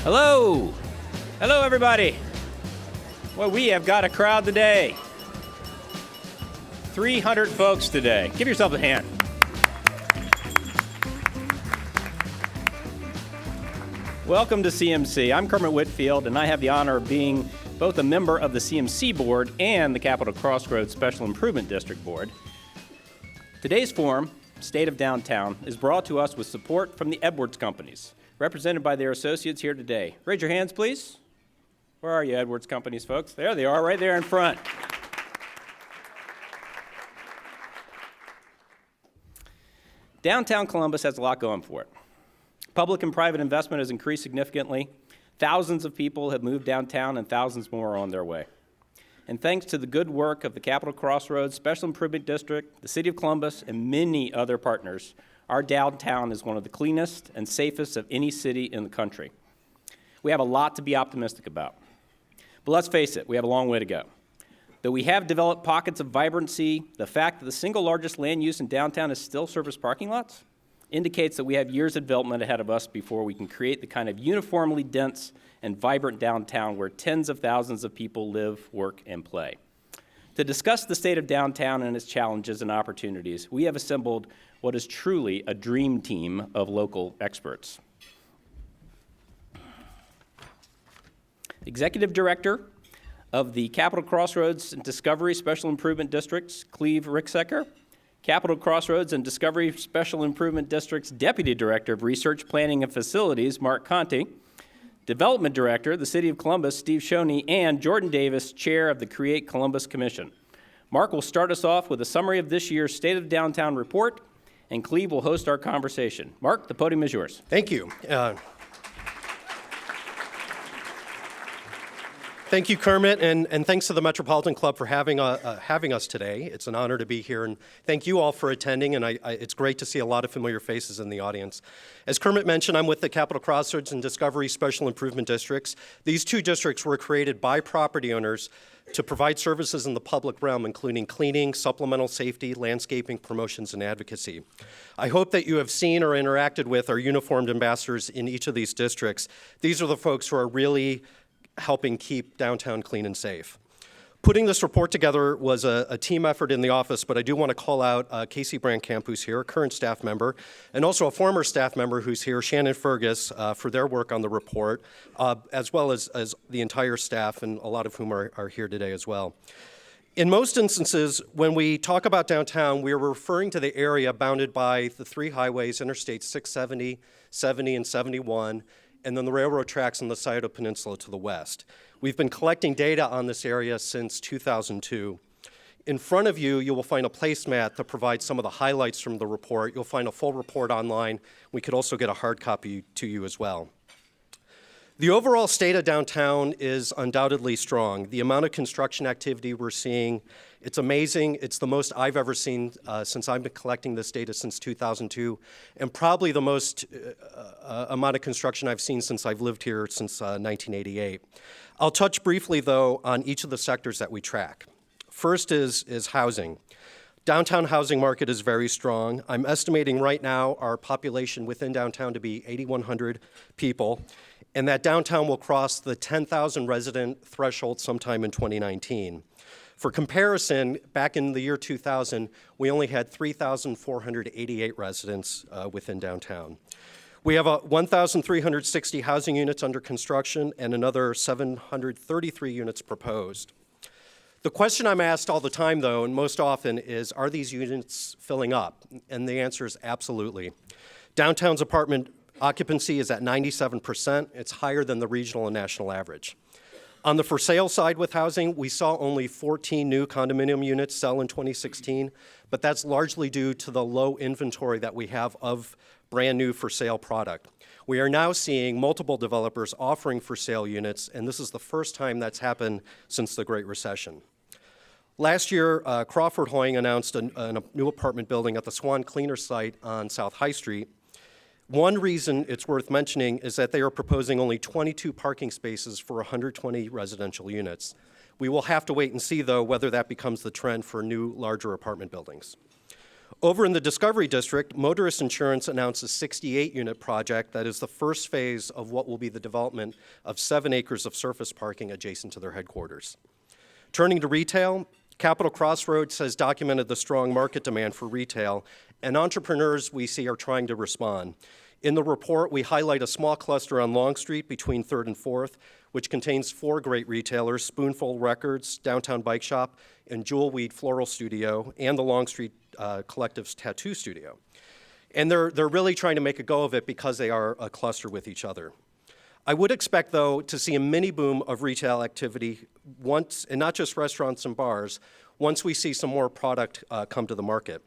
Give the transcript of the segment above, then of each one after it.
Hello. Hello, everybody. Well, we have got a crowd today. 300 folks today. Give yourself a hand. Welcome to CMC. I'm Kermit Whitfield, and I have the honor of being both a member of the CMC Board and the Capital Crossroads Special Improvement District Board. Today's forum, State of Downtown, is brought to us with support from the Edwards Companies, represented by their associates here today. Raise your hands, please. Where are you, Edwards Companies, folks? There they are, right there in front. Downtown Columbus has a lot going for it. Public and private investment has increased significantly. Thousands of people have moved downtown, and thousands more are on their way. And thanks to the good work of the Capital Crossroads Special Improvement District, the City of Columbus, and many other partners, our downtown is one of the cleanest and safest of any city in the country. We have a lot to be optimistic about. But let's face it, we have a long way to go. Though we have developed pockets of vibrancy, the fact that the single largest land use in downtown is still surface parking lots indicates that we have years of development ahead of us before we can create the kind of uniformly dense and vibrant downtown where tens of thousands of people live, work, and play. To discuss the state of downtown and its challenges and opportunities, we have assembled what is truly a dream team of local experts. Executive Director of the Capital Crossroads and Discovery Special Improvement Districts, Cleve Ricksecker. Capital Crossroads and Discovery Special Improvement District's Deputy Director of Research, Planning, and Facilities, Marc Conte. Development Director, the City of Columbus, Steve Schoeny, and Jordan Davis, Chair of the Create Columbus Commission. Marc will start us off with a summary of this year's State of Downtown report, and Cleve will host our conversation. Marc, the podium is yours. Thank you. Thank you, Kermit, and thanks to the Metropolitan Club for having us today. It's an honor to be here, and thank you all for attending, and it's great to see a lot of familiar faces in the audience. As Kermit mentioned, I'm with the Capital Crossroads and Discovery Special Improvement Districts. These two districts were created by property owners to provide services in the public realm, including cleaning, supplemental safety, landscaping, promotions, and advocacy. I hope that you have seen or interacted with our uniformed ambassadors in each of these districts. These are the folks who are really helping keep downtown clean and safe. Putting this report together was a team effort in the office, but I do want to call out Casey Brandkamp, who's here, a current staff member, and also a former staff member who's here, Shannon Fergus, for their work on the report, as well as the entire staff, and a lot of whom are here today as well. In most instances, when we talk about downtown, we are referring to the area bounded by the three highways, Interstate 670, 70, and 71, and then the railroad tracks on the Scioto Peninsula to the west. We've been collecting data on this area since 2002. In front of you, you will find a placemat that provides some of the highlights from the report. You'll find a full report online. We could also get a hard copy to you as well. The overall state of downtown is undoubtedly strong. The amount of construction activity we're seeing, it's amazing. It's the most I've ever seen since I've been collecting this data since 2002, and probably the most amount of construction I've seen since I've lived here since 1988. I'll touch briefly, though, on each of the sectors that we track. First is housing. Downtown housing market is very strong. I'm estimating right now our population within downtown to be 8,100 people, and that downtown will cross the 10,000 resident threshold sometime in 2019. For comparison, back in the year 2000, we only had 3,488 residents within downtown. We have 1,360 housing units under construction and another 733 units proposed. The question I'm asked all the time, though, and most often, is, are these units filling up? And the answer is absolutely. Downtown's apartment occupancy is at 97%. It's higher than the regional and national average. On the for sale side with housing, we saw only 14 new condominium units sell in 2016, but that's largely due to the low inventory that we have of brand new for sale product. We are now seeing multiple developers offering for sale units, and this is the first time that's happened since the Great Recession. Last year, Crawford Hoying announced a new apartment building at the Swan Cleaner site on South High Street. One reason it's worth mentioning is that they are proposing only 22 parking spaces for 120 residential units. We will have to wait and see, though, whether that becomes the trend for new, larger apartment buildings. Over in the Discovery District, Motorist Insurance announced a 68-unit project that is the first phase of what will be the development of 7 acres of surface parking adjacent to their headquarters. Turning to retail, Capital Crossroads has documented the strong market demand for retail, and entrepreneurs we see are trying to respond. In the report, we highlight a small cluster on Long Street between 3rd and 4th, which contains 4 great retailers, Spoonful Records, Downtown Bike Shop, and Jewelweed Floral Studio, and the Long Street Collective's Tattoo Studio. And they're really trying to make a go of it because they are a cluster with each other. I would expect, though, to see a mini boom of retail activity once, and not just restaurants and bars, once we see some more product come to the market.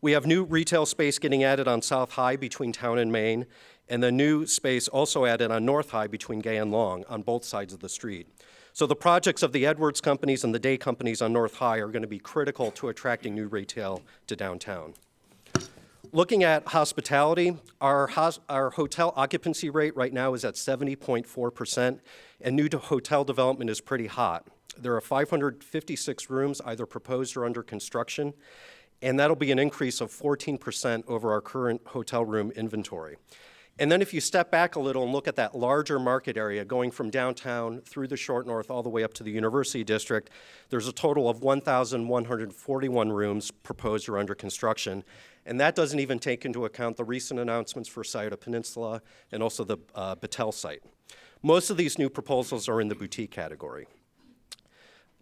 We have new retail space getting added on South High between Town and Main, and the new space also added on North High between Gay and Long on both sides of the street. So the projects of the Edwards companies and the Day companies on North High are going to be critical to attracting new retail to downtown. Looking at hospitality, our hotel occupancy rate right now is at 70.4%, and new to hotel development is pretty hot. There are 556 rooms either proposed or under construction, and that'll be an increase of 14% over our current hotel room inventory. And then if you step back a little and look at that larger market area going from downtown through the Short North all the way up to the University District, there's a total of 1,141 rooms proposed or under construction. And that doesn't even take into account the recent announcements for Scioto Peninsula and also the Battelle site. Most of these new proposals are in the boutique category.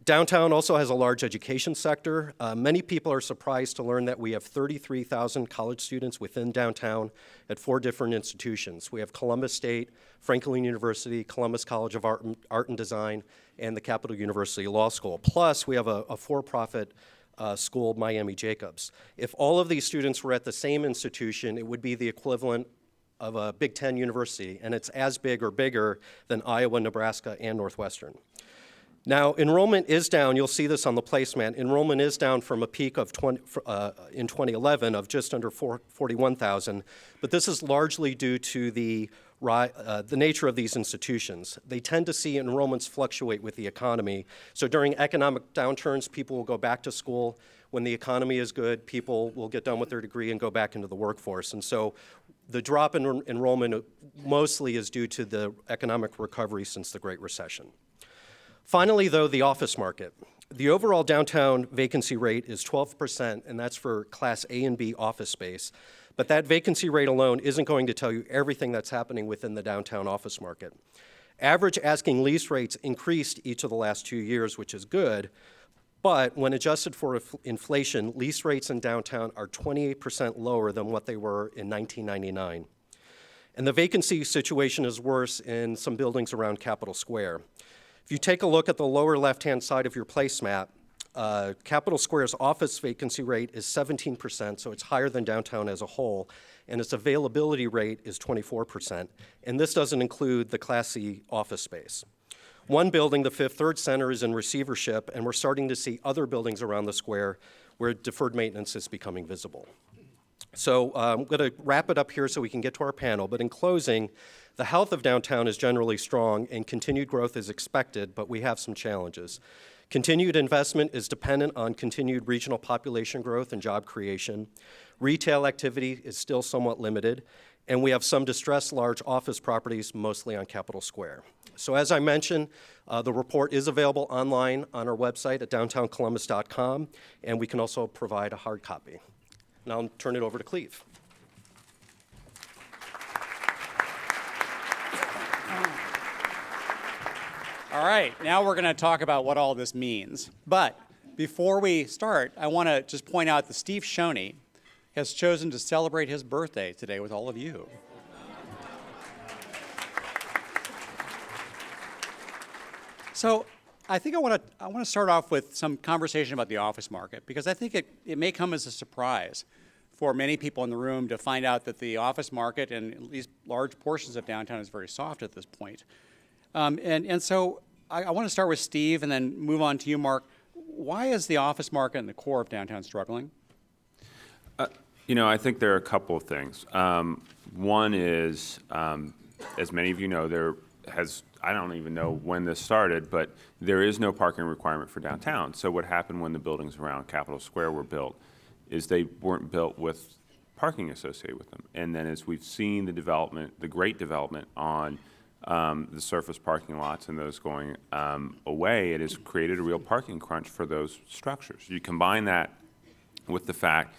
Downtown also has a large education sector. Many people are surprised to learn that we have 33,000 college students within downtown at 4 different institutions. We have Columbus State, Franklin University, Columbus College of Art and Design, and the Capital University Law School. Plus, we have a for-profit school, Miami Jacobs. If all of these students were at the same institution, it would be the equivalent of a Big Ten university, and it's as big or bigger than Iowa, Nebraska, and Northwestern. Now, enrollment is down. You'll see this on the placemat. Enrollment is down from a peak of in 2011 of just under 41,000, but this is largely due to the nature of these institutions. They tend to see enrollments fluctuate with the economy. So during economic downturns, people will go back to school. When the economy is good, people will get done with their degree and go back into the workforce. And so the drop in enrollment mostly is due to the economic recovery since the Great Recession. Finally, though, the office market. The overall downtown vacancy rate is 12%, and that's for Class A and B office space. But that vacancy rate alone isn't going to tell you everything that's happening within the downtown office market. Average asking lease rates increased each of the last 2 years, which is good, but when adjusted for inflation, lease rates in downtown are 28% lower than what they were in 1999. And the vacancy situation is worse in some buildings around Capitol Square. If you take a look at the lower left-hand side of your placemat, Capitol Square's office vacancy rate is 17%, so it's higher than downtown as a whole, and its availability rate is 24%, and this doesn't include the Class C office space. One building, the Fifth Third Center, is in receivership, and we're starting to see other buildings around the square where deferred maintenance is becoming visible. So I'm going to wrap it up here so we can get to our panel, but in closing, the health of downtown is generally strong and continued growth is expected, but we have some challenges. Continued investment is dependent on continued regional population growth and job creation. Retail activity is still somewhat limited, and we have some distressed large office properties, mostly on Capitol Square. So as I mentioned, the report is available online on our website at downtowncolumbus.com, and we can also provide a hard copy. Now I'll turn it over to Cleve. All right, now we're going to talk about what all this means. But before we start, I want to just point out that Steve Schoeny has chosen to celebrate his birthday today with all of you. So I think I want to start off with some conversation about the office market, because I think it may come as a surprise for many people in the room to find out that the office market, and at least large portions of downtown, is very soft at this point. And so I want to start with Steve and then move on to you, Marc. Why is the office market in the core of downtown struggling? I think there are a couple of things. One is, as many of you know, I don't even know when this started, but there is no parking requirement for downtown. So what happened when the buildings around Capitol Square were built is they weren't built with parking associated with them. And then as we've seen the development, the great development on the surface parking lots and those going away, it has created a real parking crunch for those structures. You combine that with the fact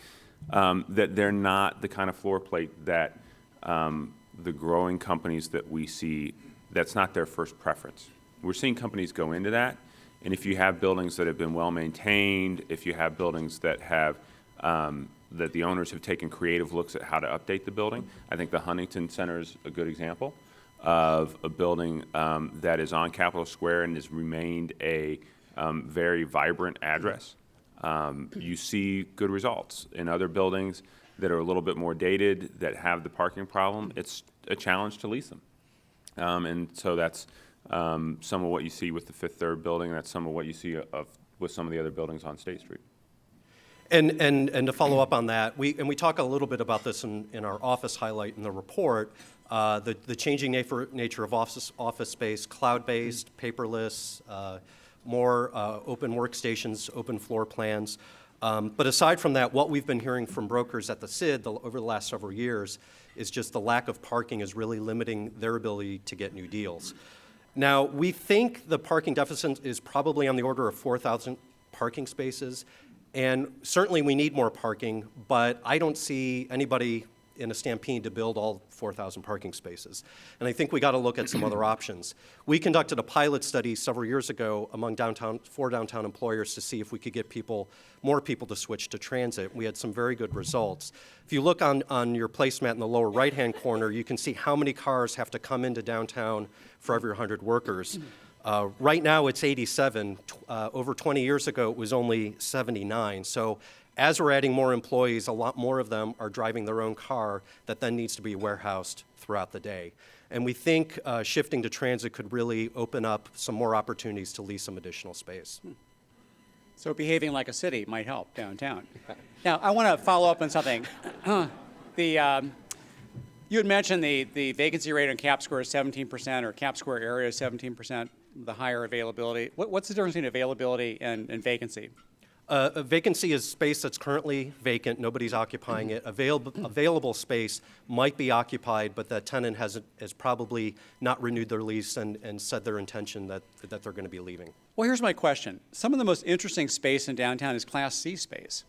that they're not the kind of floor plate that the growing companies that we see, that's not their first preference. We're seeing companies go into that, and if you have buildings that have been well maintained, if you have buildings that have that the owners have taken creative looks at how to update the building, I think the Huntington Center is a good example of a building that is on Capitol Square and has remained a very vibrant address. You see good results. In other buildings that are a little bit more dated, that have the parking problem, it's a challenge to lease them. And so that's some of what you see with the Fifth Third building. That's some of what you see with some of the other buildings on State Street. And to follow up on that, we talk a little bit about this in our office highlight in the report, the changing nature of office space, cloud-based, paperless, more open workstations, open floor plans. But aside from that, what we've been hearing from brokers at the SID over the last several years is just the lack of parking is really limiting their ability to get new deals. Now, we think the parking deficit is probably on the order of 4,000 parking spaces, and certainly we need more parking, but I don't see anybody in a stampede to build all 4,000 parking spaces. And I think we got to look at some other options. We conducted a pilot study several years ago among four downtown employers to see if we could get more people to switch to transit. We had some very good results. If you look on your placemat in the lower right-hand corner, you can see how many cars have to come into downtown for every 100 workers. Right now it's 87. Over 20 years ago it was only 79. So as we're adding more employees, a lot more of them are driving their own car that then needs to be warehoused throughout the day. And we think shifting to transit could really open up some more opportunities to lease some additional space. So behaving like a city might help downtown. Now, I want to follow up on something. You had mentioned the vacancy rate on Cap Square is 17%, or Cap Square area is 17%, the higher availability. What's the difference between availability and vacancy? A vacancy is space that's currently vacant, nobody's occupying it. Available space might be occupied, but that tenant has probably not renewed their lease and said their intention that they're going to be leaving. Well, here's my question. Some of the most interesting space in downtown is Class C space.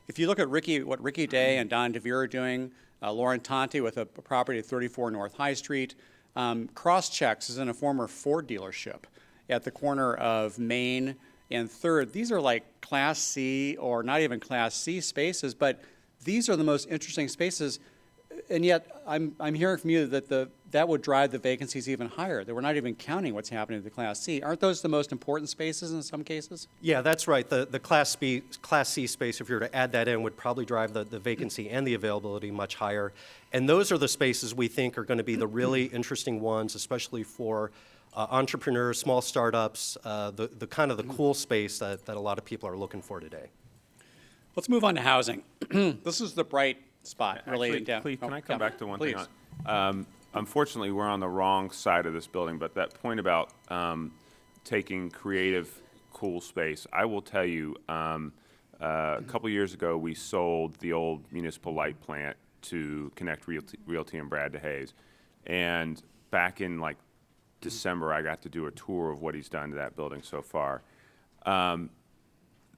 If you look at what Ricky Day and Don DeVere are doing, Lauren Tonti with a property at 34 North High Street, Crosschecks is in a former Ford dealership at the corner of Main and Third. These are like Class C or not even Class C spaces, but these are the most interesting spaces. And yet, I'm hearing from you that that would drive the vacancies even higher. That we're not even counting what's happening to the Class C. Aren't those the most important spaces in some cases? Yeah, that's right. The Class C space, if you were to add that in, would probably drive the vacancy and the availability much higher. And those are the spaces we think are going to be the really interesting ones, especially for entrepreneurs, small startups, the kind of the cool space that a lot of people are looking for today. Let's move on to housing. This is the bright spot, really. Actually, Cleve, can I come back to one thing? Unfortunately, we're on the wrong side of this building, but that point about taking creative, cool space, I will tell you, a couple years ago, we sold the old municipal light plant to Connect Realty and Brad DeHaze. And back in like December, I got to do a tour of what he's done to that building so far.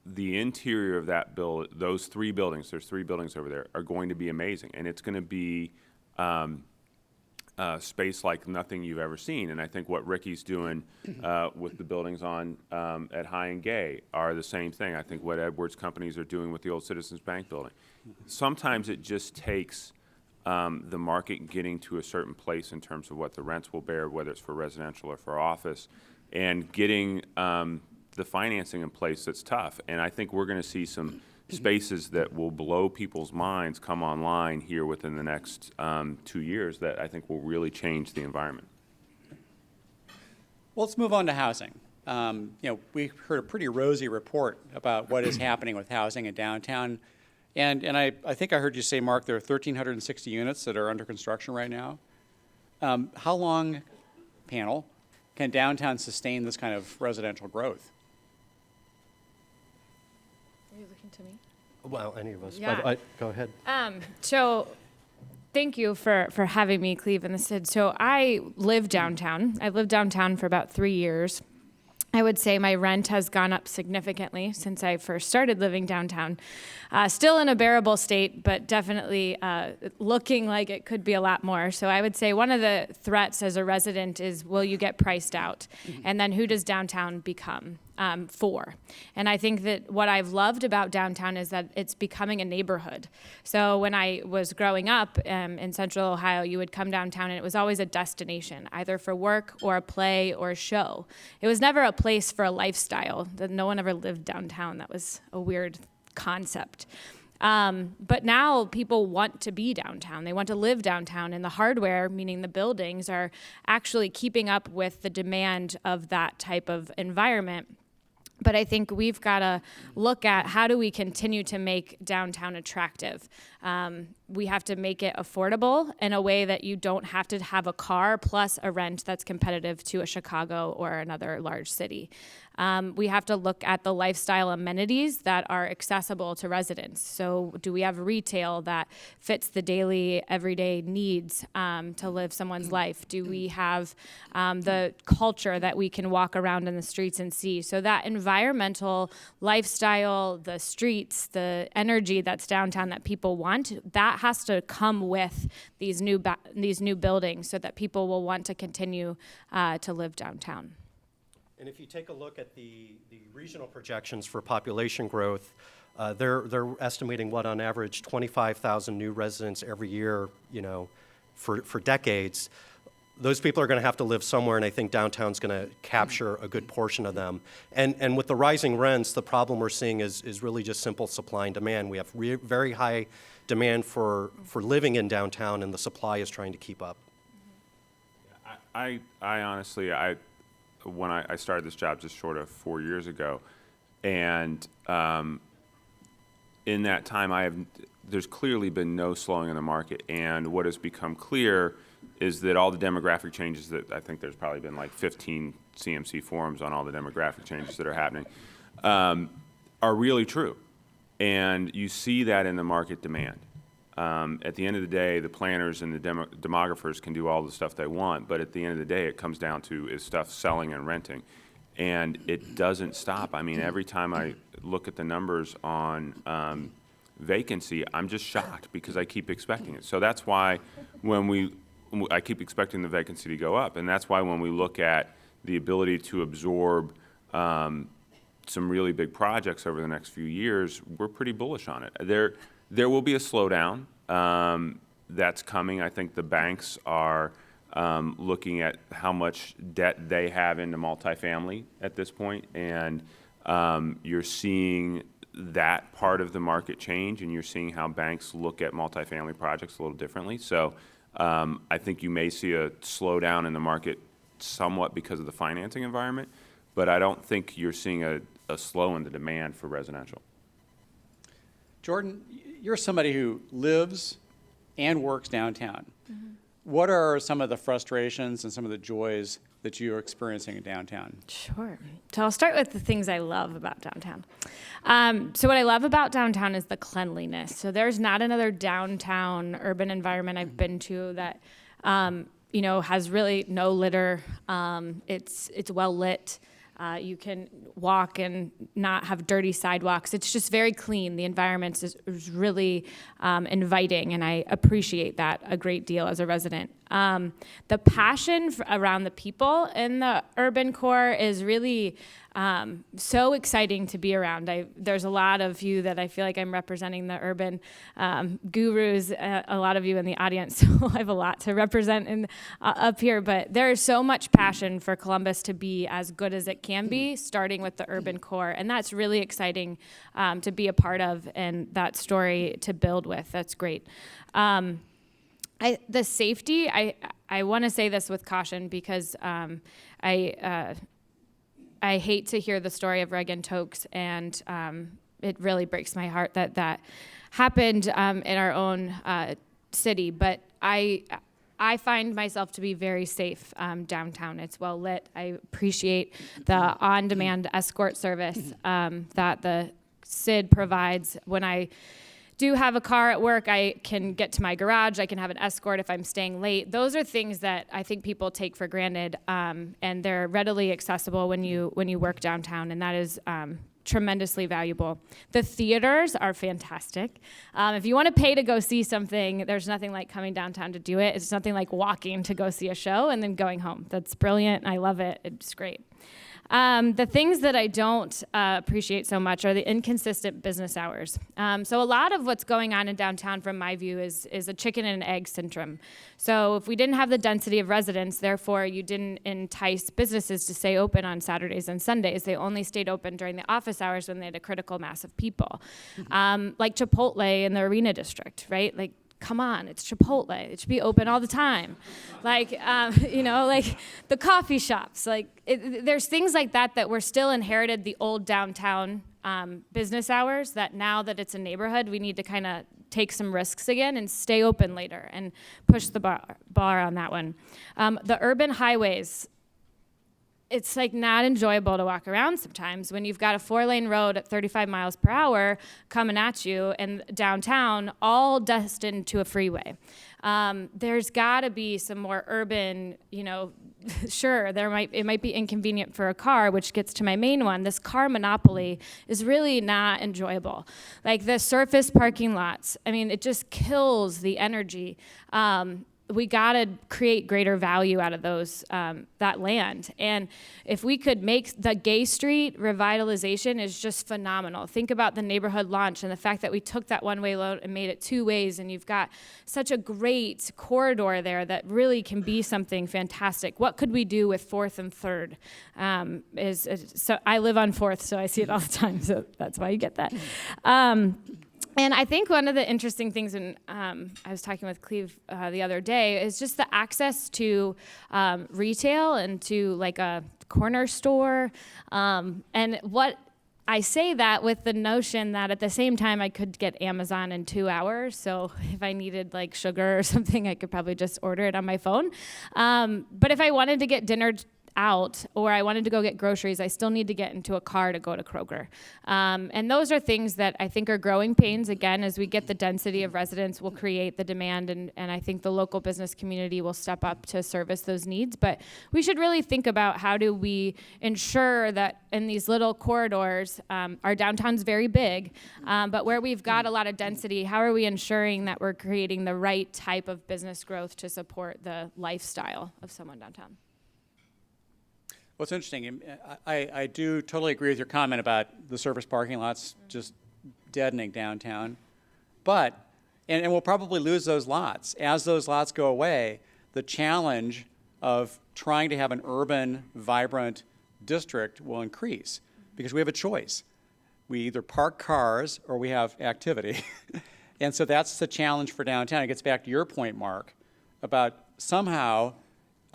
The interior of that those three buildings, there's three buildings over there, are going to be amazing. And it's going to be space like nothing you've ever seen. And I think what Ricky's doing with the buildings at High and Gay are the same thing. I think what Edwards companies are doing with the old Citizens Bank building. Sometimes it just takes the market getting to a certain place in terms of what the rents will bear, whether it's for residential or for office, and getting the financing in place that's tough. And I think we're going to see some spaces that will blow people's minds come online here within the next 2 years that I think will really change the environment. Well, let's move on to housing. We heard a pretty rosy report about what is happening with housing in downtown. And I think I heard you say, Mark, there are 1,360 units that are under construction right now. How long, panel, can downtown sustain this kind of residential growth? Are you looking to me? Well, any of us. Yeah. But go ahead. So thank you for having me, Cleve and the Sid. So I live downtown. I've lived downtown for about 3 years. I would say my rent has gone up significantly since I first started living downtown. Still in a bearable state, but definitely looking like it could be a lot more. So I would say one of the threats as a resident is, will you get priced out? And then who does downtown become for? And I think that what I've loved about downtown is that it's becoming a neighborhood. So when I was growing up in Central Ohio, you would come downtown and it was always a destination, either for work or a play or a show. It was never a place for a lifestyle. That no one ever lived downtown. That was a weird concept. But now people want to be downtown. They want to live downtown, and the hardware, meaning the buildings, are actually keeping up with the demand of that type of environment. But I think we've got to look at how do we continue to make downtown attractive. We have to make it affordable in a way that you don't have to have a car plus a rent that's competitive to a Chicago or another large city. We have to look at the lifestyle amenities that are accessible to residents. So do we have retail that fits the daily, everyday needs to live someone's life? Do we have the culture that we can walk around in the streets and see? So that environmental lifestyle, the streets, the energy that's downtown that people want, that has to come with these new buildings so that people will want to continue to live downtown. And if you take a look at the regional projections for population growth, they're estimating on average 25,000 new residents every year, for decades. Those people are going to have to live somewhere, and I think downtown's going to capture a good portion of them. And with the rising rents, the problem we're seeing is really just simple supply and demand. We have very high demand for living in downtown, and the supply is trying to keep up. I honestly, when I started this job just short of 4 years ago, and in that time there's clearly been no slowing in the market, and what has become clear is that all the demographic changes that I think there's probably been like 15 CMC forums on all the demographic changes that are happening are really true, and you see that in the market demand. At the end of the day, the planners and the demographers can do all the stuff they want, but at the end of the day, it comes down to is stuff selling and renting, and it doesn't stop. I mean, every time I look at the numbers on vacancy, I'm just shocked because I keep expecting it. So that's why I keep expecting the vacancy to go up, and that's why when we look at the ability to absorb some really big projects over the next few years, we're pretty bullish on it. There will be a slowdown that's coming. I think the banks are looking at how much debt they have into multifamily at this point, and you're seeing that part of the market change, and you're seeing how banks look at multifamily projects a little differently. So I think you may see a slowdown in the market somewhat because of the financing environment, but I don't think you're seeing a slow in the demand for residential. Jordan, you're somebody who lives and works downtown. Mm-hmm. What are some of the frustrations and some of the joys that you're experiencing in downtown? Sure. So I'll start with the things I love about downtown. So what I love about downtown is the cleanliness. So there's not another downtown urban environment I've been to that, has really no litter. It's well lit. You can walk and not have dirty sidewalks. It's just very clean. The environment is really inviting, and I appreciate that a great deal as a resident. The passion around the people in the urban core is really so exciting to be around. There's a lot of you that I feel like I'm representing the urban gurus, a lot of you in the audience, so I have a lot to represent up here, but there is so much passion for Columbus to be as good as it can be, starting with the urban core, and that's really exciting to be a part of and that story to build with. That's great. The safety, I want to say this with caution because I hate to hear the story of Reagan Tokes, and it really breaks my heart that happened in our own city. But I find myself to be very safe downtown. It's well lit. I appreciate the on-demand escort service that the Sid provides. When I do have a car at work, I can get to my garage, I can have an escort if I'm staying late. Those are things that I think people take for granted, and they're readily accessible when you work downtown, and that is tremendously valuable. The theaters are fantastic. If you want to pay to go see something, there's nothing like coming downtown to do it. It's nothing like walking to go see a show and then going home. That's brilliant. I love it. It's great. The things that I don't appreciate so much are the inconsistent business hours. So a lot of what's going on in downtown, from my view, is a chicken and egg syndrome. So if we didn't have the density of residents, therefore you didn't entice businesses to stay open on Saturdays and Sundays. They only stayed open during the office hours when they had a critical mass of people. Like Chipotle in the Arena District, right? Like, come on, it's Chipotle. It should be open all the time. Like, like the coffee shops. Like, there's things like that we're still inherited the old downtown business hours, that now that it's a neighborhood, we need to kind of take some risks again and stay open later and push the bar on that one. The urban highways, it's like not enjoyable to walk around sometimes when you've got a 4-lane road at 35 miles per hour coming at you, and downtown all destined to a freeway. There's got to be some more urban, sure, it might be inconvenient for a car, which gets to my main one. This car monopoly is really not enjoyable. Like the surface parking lots, it just kills the energy. We got to create greater value out of those, that land. And if we could make the Gay Street revitalization is just phenomenal. Think about the neighborhood launch and the fact that we took that one-way road and made it 2 ways, and you've got such a great corridor there that really can be something fantastic. What could we do with 4th and 3rd? So I live on 4th, so I see it all the time, so that's why you get that. And I think one of the interesting things, and I was talking with Cleve the other day, is just the access to retail and to like a corner store. And what I say that with the notion that at the same time I could get Amazon in 2 hours. So if I needed like sugar or something, I could probably just order it on my phone. But if I wanted to get dinner out, or I wanted to go get groceries, I still need to get into a car to go to Kroger. And those are things that I think are growing pains. Again, as we get the density of residents, we'll create the demand, and I think the local business community will step up to service those needs. But we should really think about how do we ensure that in these little corridors, our downtown's very big, but where we've got a lot of density, how are we ensuring that we're creating the right type of business growth to support the lifestyle of someone downtown? Well, it's interesting. I do totally agree with your comment about the surface parking lots just deadening downtown. But, and we'll probably lose those lots. As those lots go away, the challenge of trying to have an urban, vibrant district will increase because we have a choice. We either park cars or we have activity. And so that's the challenge for downtown. It gets back to your point, Mark, about somehow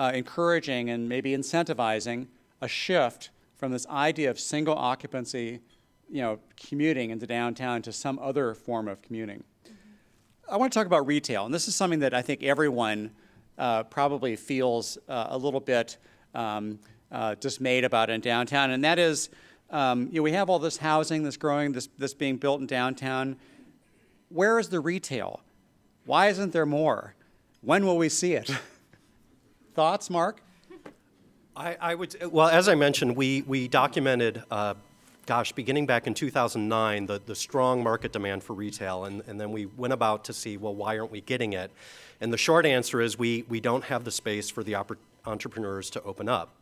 encouraging and maybe incentivizing a shift from this idea of single occupancy, commuting into downtown to some other form of commuting. I want to talk about retail, and this is something that I think everyone probably feels a little bit dismayed about in downtown, and that is, we have all this housing that's growing, this being built in downtown. Where is the retail? Why isn't there more? When will we see it? Thoughts, Mark? I would, well, as I mentioned, we documented, beginning back in 2009, the strong market demand for retail, and then we went about to see, well, why aren't we getting it? And the short answer is we don't have the space for the entrepreneurs to open up.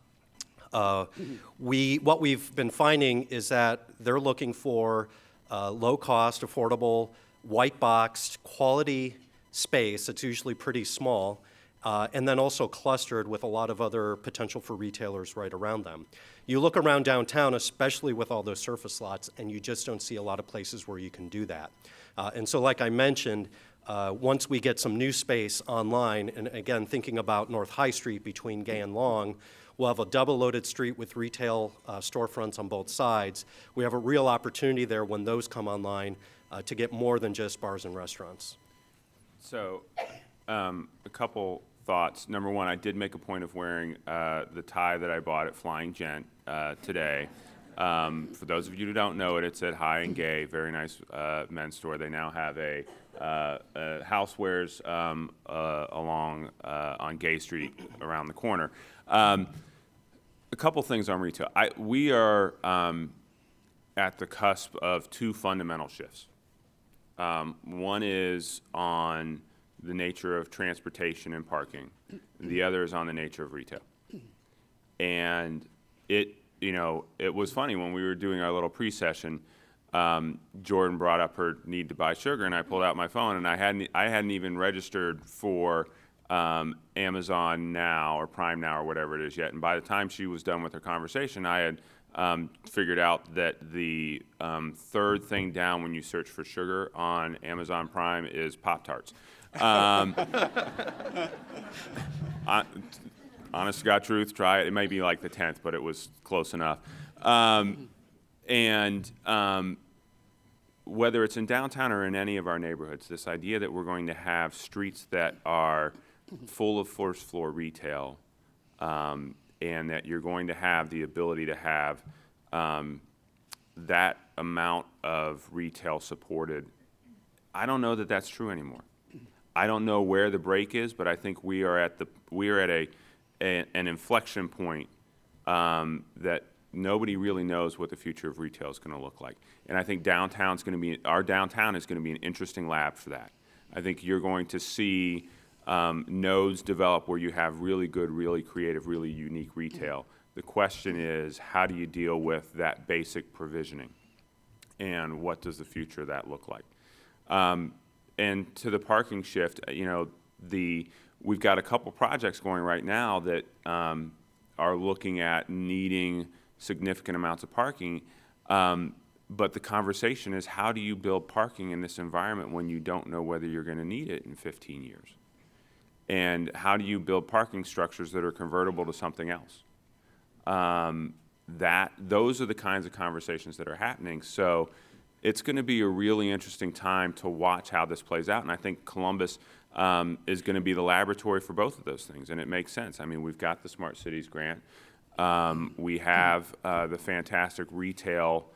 What we've been finding is that they're looking for low-cost, affordable, white-boxed, quality space. It's usually pretty small. And then also clustered with a lot of other potential for retailers right around them. You look around downtown, especially with all those surface lots, and you just don't see a lot of places where you can do that. And so like I mentioned, once we get some new space online, and again, thinking about North High Street between Gay and Long, we'll have a double-loaded street with retail storefronts on both sides. We have a real opportunity there when those come online to get more than just bars and restaurants. So a couple thoughts. Number one, I did make a point of wearing the tie that I bought at Flying Gent today. For those of you who don't know it, it's at High and Gay, very nice men's store. They now have a housewares along on Gay Street around the corner. A couple things on retail. We are at the cusp of two fundamental shifts. One is on the nature of transportation and parking. The other is on the nature of retail. And it was funny when we were doing our little pre-session. Jordan brought up her need to buy sugar, and I pulled out my phone, and I hadn't even registered for Amazon Now or Prime Now or whatever it is yet. And by the time she was done with her conversation, I had figured out that the third thing down when you search for sugar on Amazon Prime is Pop-Tarts. Honest to God truth, try it. It may be like the 10th, but it was close enough. Whether it's in downtown or in any of our neighborhoods, this idea that we're going to have streets that are full of first floor retail, and that you're going to have the ability to have that amount of retail supported, I don't know that that's true anymore. I don't know where the break is, but I think we are at an inflection point that nobody really knows what the future of retail is going to look like. And I think our downtown is going to be an interesting lab for that. I think you're going to see nodes develop where you have really good, really creative, really unique retail. The question is, how do you deal with that basic provisioning? And what does the future of that look like? And to the parking shift, we've got a couple projects going right now that are looking at needing significant amounts of parking. But the conversation is, how do you build parking in this environment when you don't know whether you're going to need it in 15 years? And how do you build parking structures that are convertible to something else? Those are the kinds of conversations that are happening. So it's going to be a really interesting time to watch how this plays out. And I think Columbus is going to be the laboratory for both of those things. And it makes sense. I mean, we've got the Smart Cities grant. We have the fantastic retail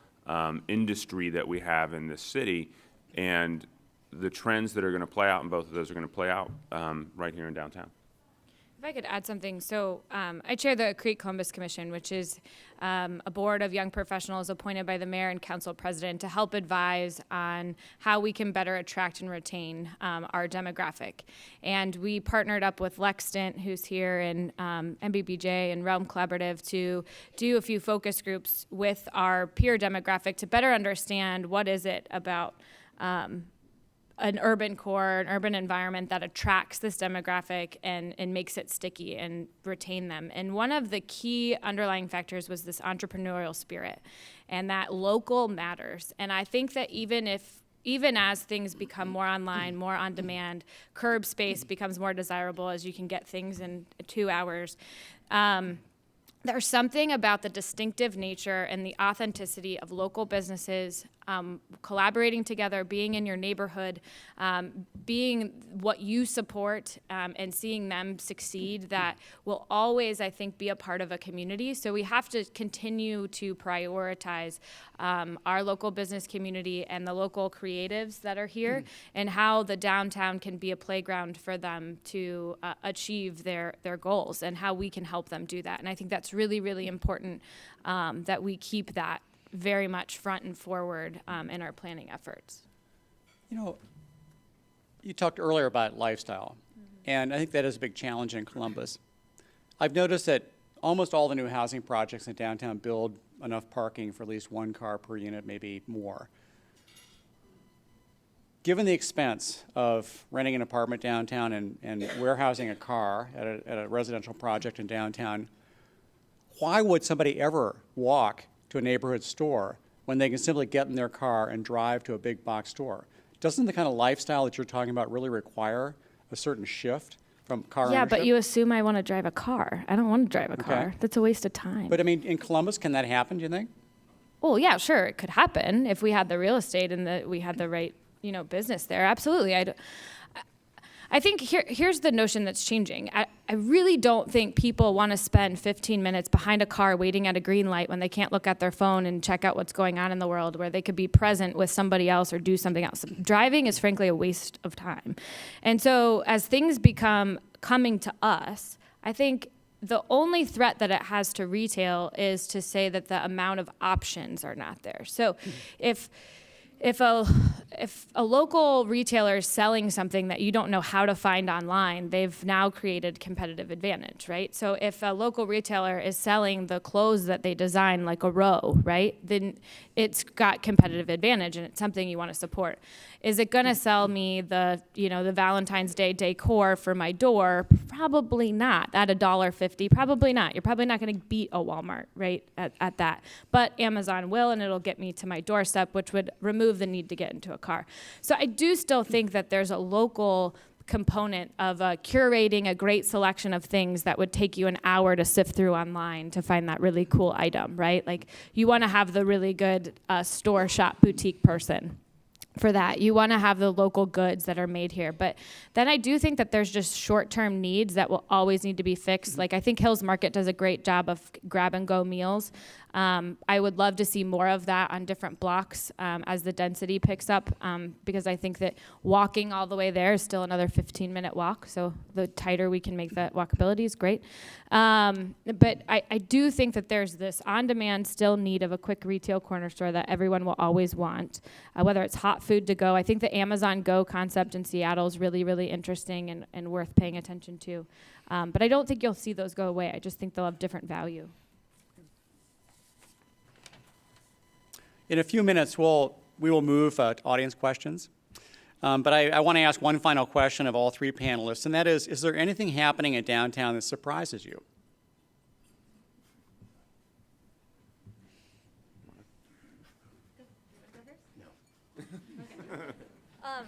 industry that we have in this city. And the trends that are going to play out in both of those are going to play out right here in downtown. If I could add something. So I chair the Create Columbus Commission, which is a board of young professionals appointed by the mayor and council president to help advise on how we can better attract and retain our demographic. And we partnered up with Lextant, who's here, and MBBJ and Realm Collaborative to do a few focus groups with our peer demographic to better understand what is it about an urban core, an urban environment that attracts this demographic and makes it sticky and retain them. And one of the key underlying factors was this entrepreneurial spirit, and that local matters. And I think that even as things become more online, more on demand, curb space becomes more desirable as you can get things in 2 hours. There's something about the distinctive nature and the authenticity of local businesses collaborating together, being in your neighborhood, being what you support, and seeing them succeed that will always, I think, be a part of a community. So we have to continue to prioritize our local business community and the local creatives that are here, and how the downtown can be a playground for them to achieve their goals, and how we can help them do that. And I think that's really, really important that we keep that very much front and forward in our planning efforts. You talked earlier about lifestyle, and I think that is a big challenge in Columbus. I've noticed that almost all the new housing projects in downtown build enough parking for at least one car per unit, maybe more. Given the expense of renting an apartment downtown and warehousing a car at a residential project in downtown, why would somebody ever walk to a neighborhood store when they can simply get in their car and drive to a big box store? Doesn't the kind of lifestyle that you're talking about really require a certain shift from car ownership? Yeah, but you assume I want to drive a car. I don't want to drive a car. Okay. That's a waste of time. But I mean, in Columbus, can that happen, do you think? Well, yeah, sure, it could happen if we had the real estate and we had the right, business there. Absolutely. I think here's the notion that's changing. I really don't think people want to spend 15 minutes behind a car waiting at a green light when they can't look at their phone and check out what's going on in the world, where they could be present with somebody else or do something else. Driving is frankly a waste of time. And so as things become coming to us, I think the only threat that it has to retail is to say that the amount of options are not there. So if a local retailer is selling something that you don't know how to find online, they've now created competitive advantage, right? So if a local retailer is selling the clothes that they design, like a row, right, then it's got competitive advantage and it's something you want to support. Is it going to sell me the Valentine's Day decor for my door? Probably not. At $1.50, probably not. You're probably not going to beat a Walmart, right, at that. But Amazon will, and it'll get me to my doorstep, which would remove the need to get into a car. So I do still think that there's a local component of curating a great selection of things that would take you an hour to sift through online to find that really cool item, right? Like, you want to have the really good store shop boutique person for that. You want to have the local goods that are made here. But then I do think that there's just short-term needs that will always need to be fixed. Like, I think Hills Market does a great job of grab-and-go meals. I would love to see more of that on different blocks as the density picks up, because I think that walking all the way there is still another 15-minute walk. So the tighter we can make that walkability is great. But I do think that there's this on-demand still need of a quick retail corner store that everyone will always want, whether it's hot food to go. I think the Amazon Go concept in Seattle is really, really interesting and worth paying attention to. But I don't think you'll see those go away. I just think they'll have different value. In a few minutes, we will move to audience questions. But I want to ask one final question of all three panelists, and that is there anything happening in downtown that surprises you?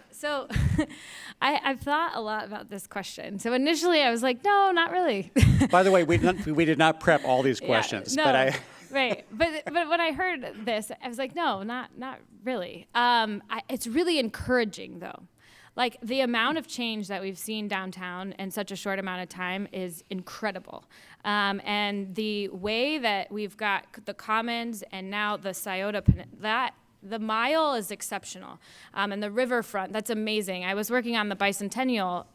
So I've thought a lot about this question. So initially I was like, no, not really. By the way, we did not prep all these questions. Yeah, no, but right. But when I heard this, I was like, no, not really. It's really encouraging, though. Like, the amount of change that we've seen downtown in such a short amount of time is incredible. And the way that we've got the Commons and now the Scioto, the Mile is exceptional. And the riverfront, that's amazing. I was working on the bicentennial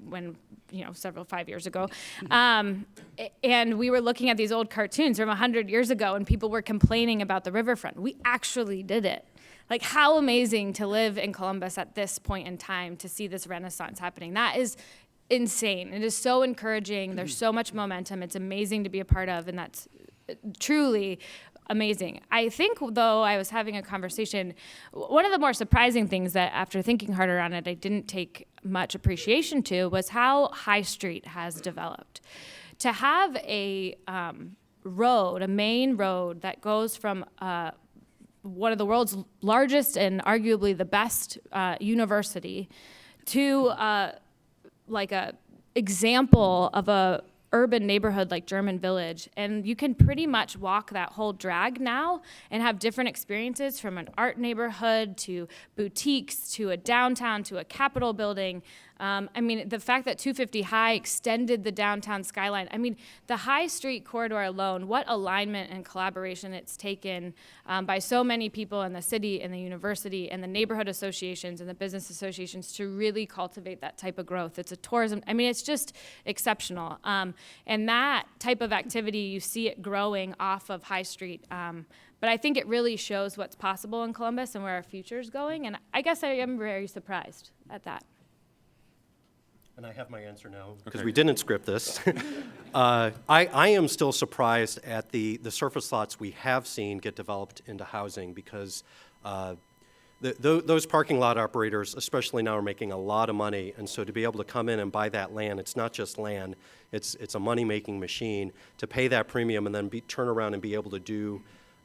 when, 5 years ago. And we were looking at these old cartoons from 100 years ago, and people were complaining about the riverfront. We actually did it. Like, how amazing to live in Columbus at this point in time to see this renaissance happening. That is insane. It is so encouraging. There's so much momentum. It's amazing to be a part of, and that's truly amazing. I think, though, I was having a conversation, one of the more surprising things that, after thinking harder on it, I didn't take much appreciation to was how High Street has developed. To have a main road that goes from one of the world's largest and arguably the best university to like a example of a urban neighborhood like German Village, and you can pretty much walk that whole drag now and have different experiences, from an art neighborhood to boutiques to a downtown to a Capitol building. The fact that 250 High extended the downtown skyline, the High Street corridor alone, what alignment and collaboration it's taken by so many people in the city and the university and the neighborhood associations and the business associations to really cultivate that type of growth. It's a tourism, it's just exceptional. And that type of activity, you see it growing off of High Street. But I think it really shows what's possible in Columbus and where our future is going. And I guess I am very surprised at that. And I have my answer now, because we didn't script this. I am still surprised at the surface lots we have seen get developed into housing, because those parking lot operators, especially now, are making a lot of money. And so to be able to come in and buy that land, it's not just land, it's a money-making machine. To pay that premium and then turn around and be able to do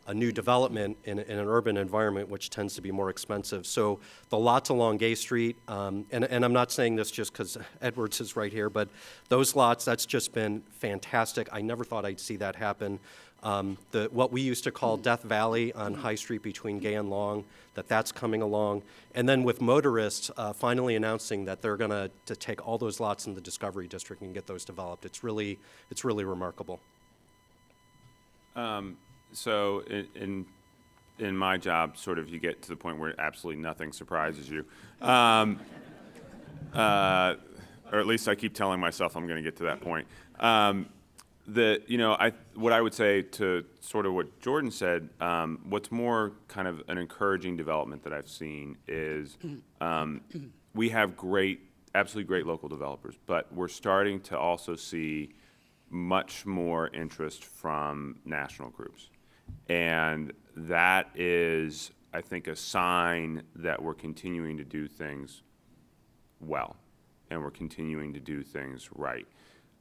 a new development in an urban environment, which tends to be more expensive. So the lots along Gay Street, and I'm not saying this just because Edwards is right here, but those lots, that's just been fantastic. I never thought I'd see that happen. What we used to call Death Valley on High Street between Gay and Long, that's coming along. And then with motorists finally announcing that they're going to take all those lots in the Discovery District and get those developed. It's really remarkable. So in my job, sort of, you get to the point where absolutely nothing surprises you, or at least I keep telling myself I'm going to get to that point. What I would say to sort of what Jordan said, what's more kind of an encouraging development that I've seen is we have absolutely great local developers, but we're starting to also see much more interest from national groups. And that is, I think, a sign that we're continuing to do things well, and we're continuing to do things right.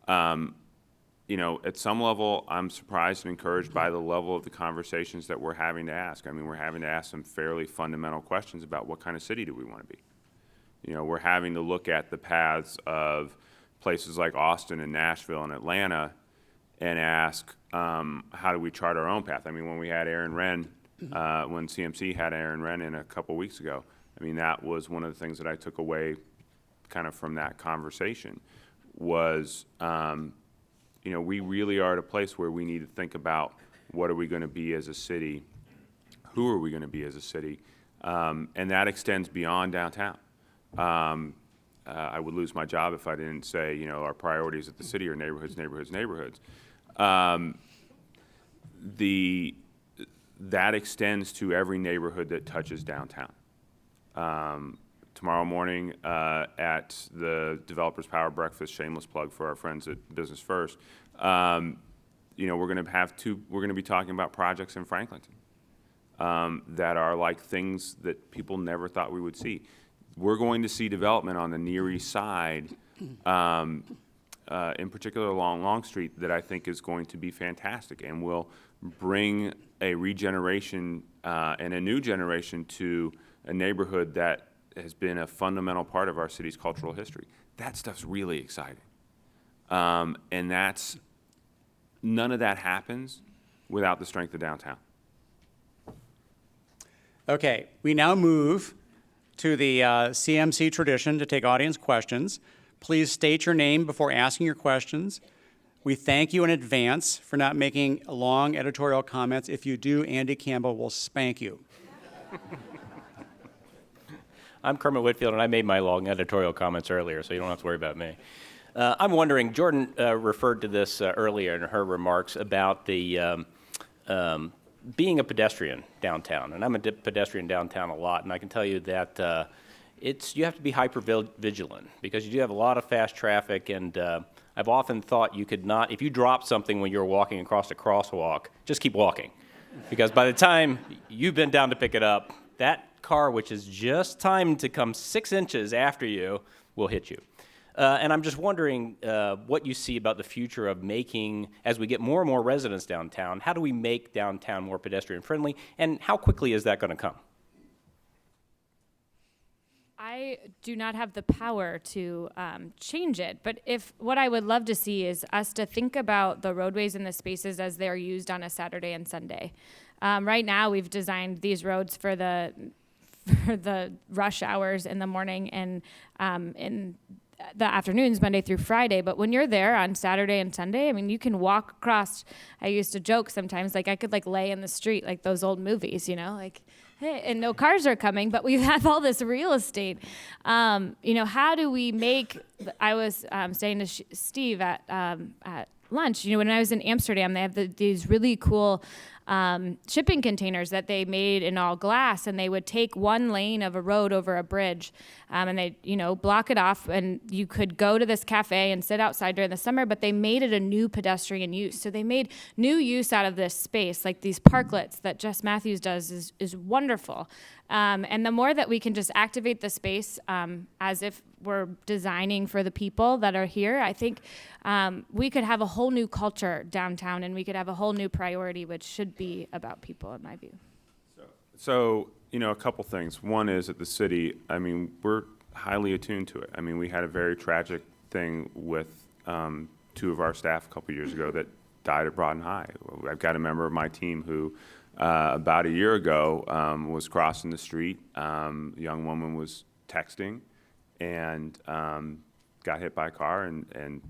At some level, I'm surprised and encouraged by the level of the conversations that we're having to ask. I mean, we're having to ask some fairly fundamental questions about what kind of city do we want to be. We're having to look at the paths of places like Austin and Nashville and Atlanta and ask, how do we chart our own path? I mean, when we had Aaron Wren, when CMC had Aaron Wren in a couple weeks ago, I mean, that was one of the things that I took away kind of from that conversation was, we really are at a place where we need to think about what are we going to be as a city, who are we going to be as a city, and that extends beyond downtown. I would lose my job if I didn't say, our priorities at the city are neighborhoods, neighborhoods, neighborhoods. That extends to every neighborhood that touches downtown. Tomorrow morning at the Developers Power Breakfast, shameless plug for our friends at Business First, we're going to be talking about projects in Franklinton that are like things that people never thought we would see. We're going to see development on the Near East Side, in particular along Long Street, that I think is going to be fantastic and will bring a regeneration and a new generation to a neighborhood that has been a fundamental part of our city's cultural history. That stuff's really exciting. And none of that happens without the strength of downtown. Okay, we now move to the CMC tradition to take audience questions. Please state your name before asking your questions. We thank you in advance for not making long editorial comments. If you do, Andy Campbell will spank you. I'm Kermit Whitfield, and I made my long editorial comments earlier, so you don't have to worry about me. I'm wondering, Jordan referred to this earlier in her remarks about the being a pedestrian downtown, and I'm a pedestrian downtown a lot, and I can tell you that you have to be hyper vigilant because you do have a lot of fast traffic, and I've often thought you could not, if you drop something when you're walking across a crosswalk, just keep walking, because by the time you've been down to pick it up, that car, which is just timed to come 6 inches after you, will hit you. And I'm just wondering what you see about the future of making, as we get more and more residents downtown, how do we make downtown more pedestrian friendly, and how quickly is that going to come? I do not have the power to change it, but what I would love to see is us to think about the roadways and the spaces as they're used on a Saturday and Sunday. Right now, we've designed these roads for the rush hours in the morning and in the afternoons, Monday through Friday. But when you're there on Saturday and Sunday, I mean, you can walk across. I used to joke sometimes, like I could lay in the street like those old movies, hey, and no cars are coming, but we have all this real estate. How do we make? I was saying to Steve at lunch, when I was in Amsterdam, they have these really cool shipping containers that they made in all glass, and they would take one lane of a road over a bridge, and they, block it off, and you could go to this cafe and sit outside during the summer, but they made it a new pedestrian use. So they made new use out of this space, like these parklets that Jess Matthews does is wonderful. And the more that we can just activate the space as if we're designing for the people that are here, I think we could have a whole new culture downtown, and we could have a whole new priority, which should should be about people, in my view. So, a couple things. One is at the city, we're highly attuned to it. We had a very tragic thing with two of our staff a couple years ago that died at Broughton High. I've got a member of my team who about a year ago was crossing the street. A young woman was texting and got hit by a car, and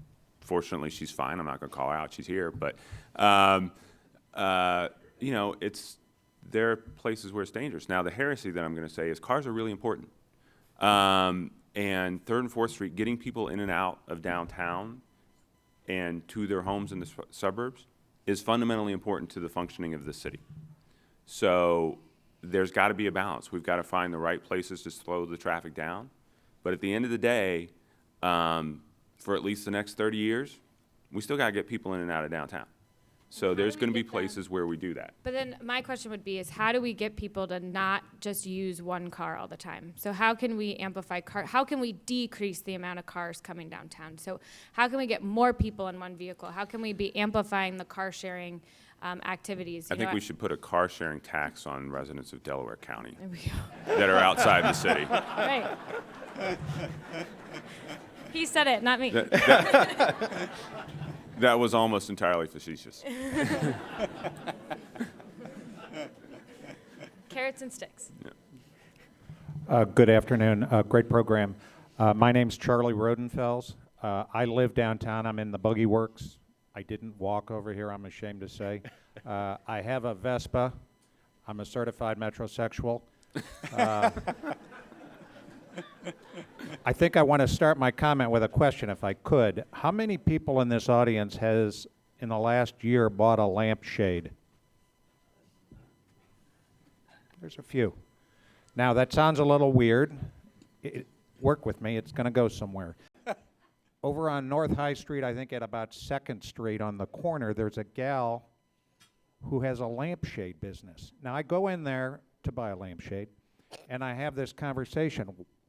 fortunately she's fine. I'm not going to call her out. She's here. But, there are places where it's dangerous. Now, the heresy that I'm going to say is cars are really important. And 3rd and 4th Street, getting people in and out of downtown and to their homes in the suburbs is fundamentally important to the functioning of the city. So there's got to be a balance. We've got to find the right places to slow the traffic down. But at the end of the day, for at least the next 30 years, we still got to get people in and out of downtown. So there's going to be places where we do that. But then my question would be is how do we get people to not just use one car all the time? So how can we amplify how can we decrease the amount of cars coming downtown? So how can we get more people in one vehicle? How can we be amplifying the car sharing activities? I think we should put a car sharing tax on residents of Delaware County There we go. that are outside the city. Right. He said it, not me. That was almost entirely facetious. Carrots and sticks. Good afternoon. Great program. My name's Charlie Rodenfels. I live downtown. I'm in the Buggy Works. I didn't walk over here, I'm ashamed to say. I have a Vespa. I'm a certified metrosexual. I think I want to start my comment with a question, if I could. How many people in this audience has, in the last year, bought a lampshade? There's a few. Now, that sounds a little weird. Work with me. It's going to go somewhere. Over on North High Street, I think at about 2nd Street on the corner, there's a gal who has a lampshade business. Now, I go in there to buy a lampshade, and I have this conversation.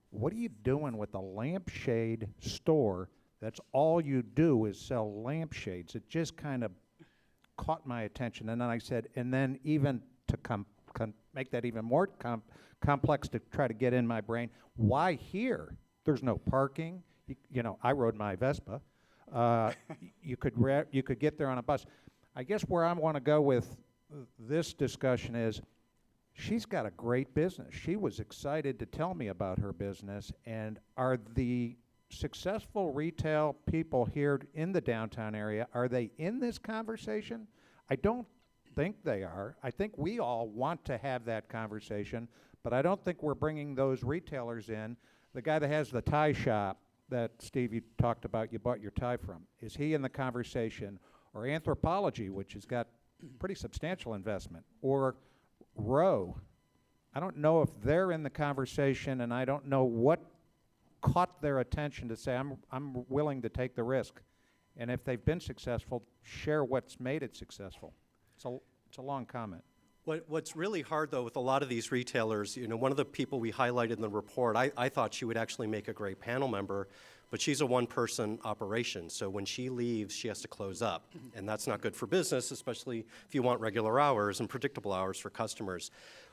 What are you doing with a lampshade store that's all you do is sell lampshades? It just kind of caught my attention. And then I said, and then even to make that even more complex to try to get in my brain, why here? There's no parking. I rode my Vespa. You could get there on a bus. I guess where I want to go with this discussion is she's got a great business. She was excited to tell me about her business. And are the successful retail people here in the downtown area, are they in this conversation? I don't think they are. I think we all want to have that conversation, but I don't think we're bringing those retailers in. The guy that has the tie shop that, Steve, you talked about, you bought your tie from, is he in the conversation? Or Anthropology, which has got pretty substantial investment, or Row. I don't know if they're in the conversation, and I don't know what caught their attention to say, I'm willing to take the risk. And if they've been successful, share what's made it successful. It's a long comment. What's really hard, though, with a lot of these retailers, one of the people we highlighted in the report, I thought she would actually make a great panel member, but she's a one-person operation. So when she leaves, she has to close up. And that's not good for business, especially if you want regular hours and predictable hours for customers.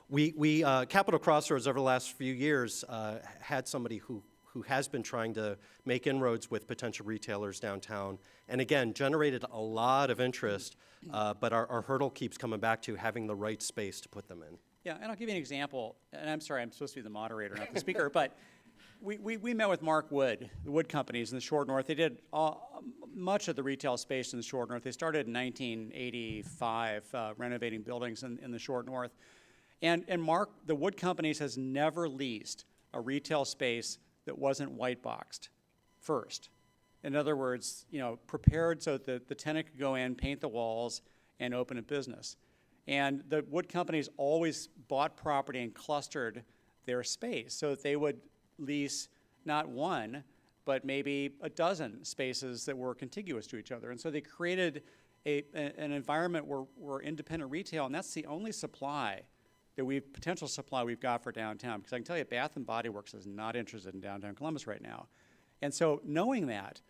We Capital Crossroads, over the last few years, had somebody who has been trying to make inroads with potential retailers downtown, and again, generated a lot of interest, but our hurdle keeps coming back to having the right space to put them in. Yeah, and I'll give you an example, and I'm sorry, I'm supposed to be the moderator, not the speaker, but we met with Mark Wood, the wood companies in the Short North. They did much of the retail space in the Short North. They started in 1985 renovating buildings in the Short North. And Mark, the wood companies, has never leased a retail space that wasn't white boxed first. In other words, prepared so that the tenant could go in, paint the walls, and open a business. And the wood companies always bought property and clustered their space so that they would lease not one, but maybe a dozen spaces that were contiguous to each other. And so they created an environment where independent retail, and that's the only supply potential supply we've got for downtown. Because I can tell you, Bath & Body Works is not interested in downtown Columbus right now. And so knowing that,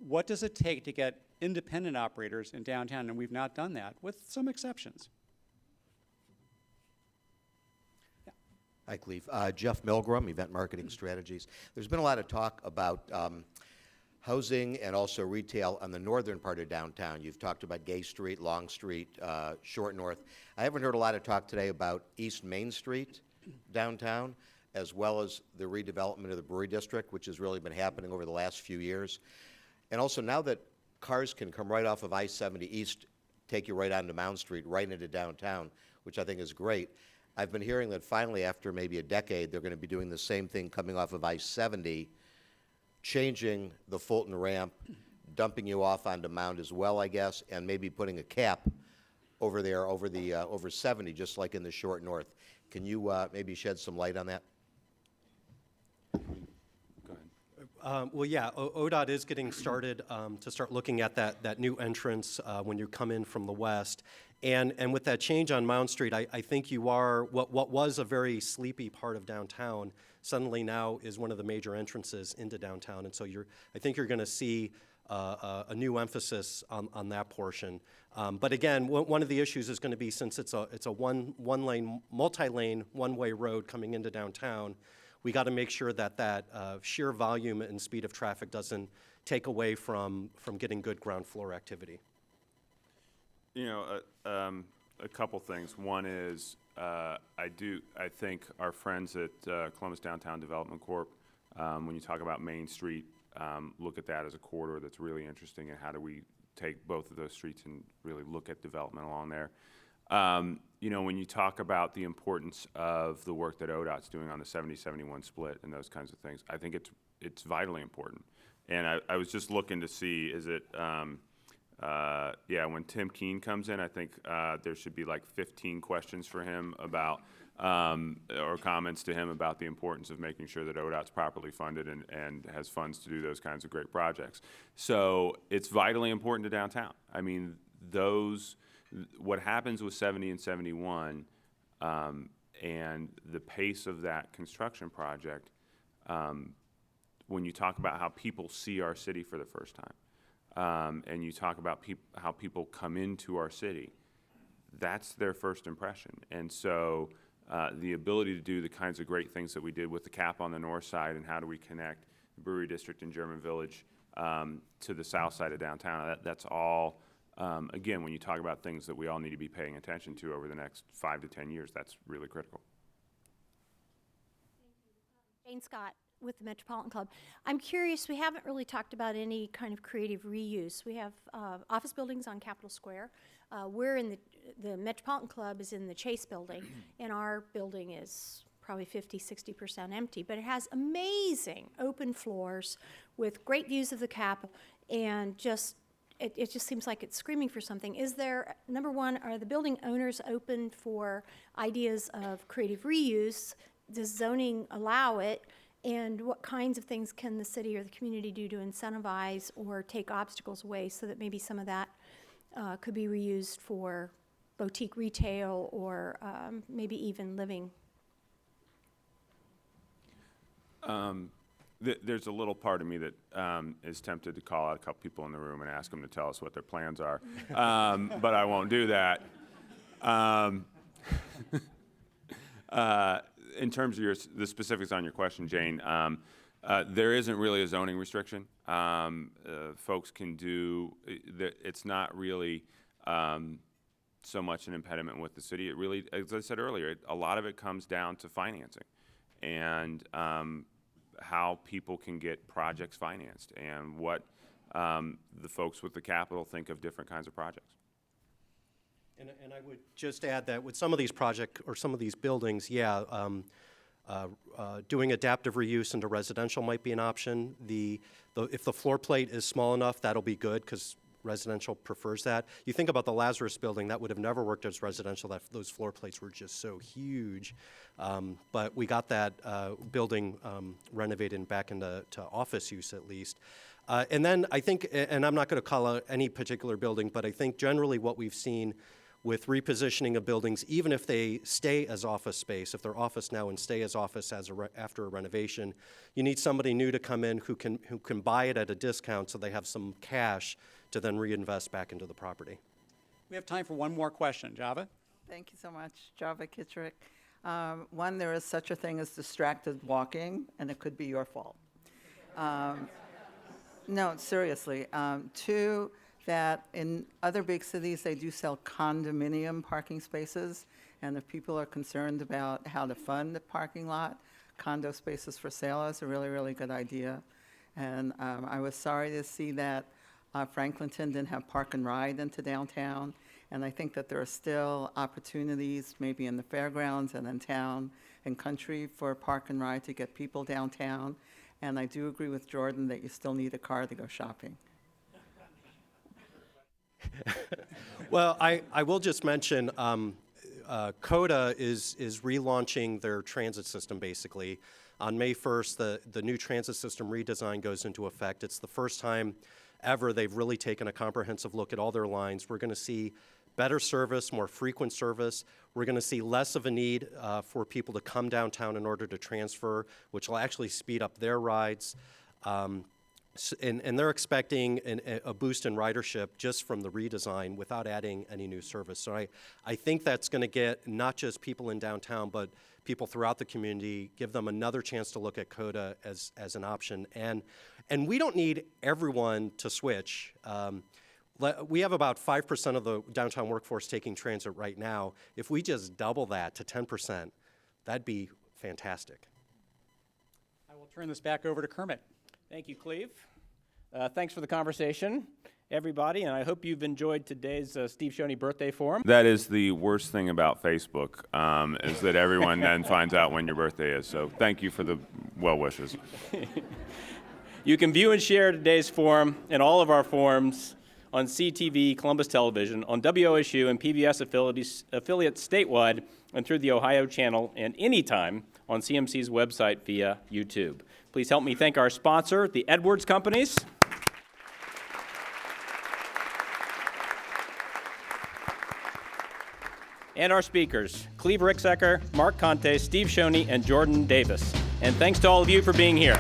what does it take to get independent operators in downtown? And we've not done that, with some exceptions. Hi, Cleve. Jeff Milgram, Event Marketing Strategies. There's been a lot of talk about housing and also retail on the northern part of downtown. You've talked about Gay Street, Long Street, Short North. I haven't heard a lot of talk today about East Main Street downtown, as well as the redevelopment of the Brewery District, which has really been happening over the last few years. And also now that cars can come right off of I-70 East, take you right onto Mound Street, right into downtown, which I think is great. I've been hearing that finally, after maybe a decade, they're going to be doing the same thing coming off of I-70, changing the Fulton ramp, dumping you off onto Mound as well, I guess, and maybe putting a cap over there, over 70, just like in the Short North. Can you maybe shed some light on that? Go ahead. Well, yeah, ODOT is getting started to start looking at that new entrance when you come in from the west. And with that change on Mound Street, I think you are, what was a very sleepy part of downtown suddenly now is one of the major entrances into downtown. And so I think you're going to see a new emphasis on that portion. But again, one of the issues is going to be, since it's a one-lane, multi-lane, one-way road coming into downtown, we got to make sure that sheer volume and speed of traffic doesn't take away from getting good ground floor activity. You know, a couple things. One is I think our friends at Columbus Downtown Development Corp., when you talk about Main Street, look at that as a corridor that's really interesting, and how do we take both of those streets and really look at development along there. You know, when you talk about the importance of the work that ODOT's doing on the 70-71 split and those kinds of things, I think it's vitally important. And I was just looking to see, is it, when Tim Keene comes in, I think there should be like 15 questions for him about, or comments to him about the importance of making sure that ODOT's properly funded and has funds to do those kinds of great projects. So it's vitally important to downtown. I mean, what happens with 70 and 71 and the pace of that construction project, when you talk about how people see our city for the first time, and you talk about how people come into our city, that's their first impression. And so the ability to do the kinds of great things that we did with the cap on the north side, and how do we connect the Brewery District and German Village to the south side of downtown, that's all, again, when you talk about things that we all need to be paying attention to over the next 5 to 10 years, that's really critical. Jane Scott with the Metropolitan Club. I'm curious, we haven't really talked about any kind of creative reuse. We have office buildings on Capitol Square. We're in the Metropolitan Club is in the Chase building, and our building is probably 50-60% empty, but it has amazing open floors with great views of the Capitol, and it just seems like it's screaming for something. Is there, number one, are the building owners open for ideas of creative reuse? Does zoning allow it? And what kinds of things can the city or the community do to incentivize or take obstacles away so that maybe some of that could be reused for boutique retail or maybe even living? There's a little part of me that is tempted to call out a couple people in the room and ask them to tell us what their plans are, but I won't do that. In terms of the specifics on your question, Jane, there isn't really a zoning restriction. Folks can do, it's not really so much an impediment with the city. It really, as I said earlier, a lot of it comes down to financing and how people can get projects financed and what the folks with the capital think of different kinds of projects. And I would just add that with some of these projects or some of these buildings, doing adaptive reuse into residential might be an option. If the floor plate is small enough, that'll be good because residential prefers that. You think about the Lazarus building, that would have never worked as residential. Those floor plates were just so huge. But we got that building renovated and back into office use at least. And then I think, and I'm not going to call out any particular building, but I think generally what we've seen with repositioning of buildings, even if they stay as office space, if they're office now and stay as office after a renovation, you need somebody new to come in who can buy it at a discount so they have some cash to then reinvest back into the property. We have time for one more question. Java? Thank you so much, Java Kitrick. One, there is such a thing as distracted walking, and it could be your fault. No, seriously. Two, that in other big cities, they do sell condominium parking spaces, and if people are concerned about how to fund the parking lot, condo spaces for sale is a really, really good idea. And I was sorry to see that Franklinton didn't have park and ride into downtown, and I think that there are still opportunities, maybe in the fairgrounds and in town and country, for park and ride to get people downtown. And I do agree with Jordan that you still need a car to go shopping. Well, I will just mention, CODA is relaunching their transit system, basically. On May 1st, the new transit system redesign goes into effect. It's the first time ever they've really taken a comprehensive look at all their lines. We're going to see better service, more frequent service. We're going to see less of a need for people to come downtown in order to transfer, which will actually speed up their rides. And they're expecting a boost in ridership just from the redesign without adding any new service. So I think that's going to get not just people in downtown, but people throughout the community, give them another chance to look at CODA as an option. And we don't need everyone to switch. We have about 5% of the downtown workforce taking transit right now. If we just double that to 10%, that'd be fantastic. I will turn this back over to Kermit. Thank you, Cleve. Thanks for the conversation, everybody, and I hope you've enjoyed today's Steve Schoeny birthday forum. That is the worst thing about Facebook, is that everyone then finds out when your birthday is. So thank you for the well wishes. You can view and share today's forum and all of our forums on CTV, Columbus Television, on WOSU and PBS affiliates statewide and through the Ohio channel, and anytime on CMC's website via YouTube. Please help me thank our sponsor, the Edwards Companies. And our speakers, Cleve Ricksecker, Marc Conte, Steve Schoeny, and Jordan Davis. And thanks to all of you for being here.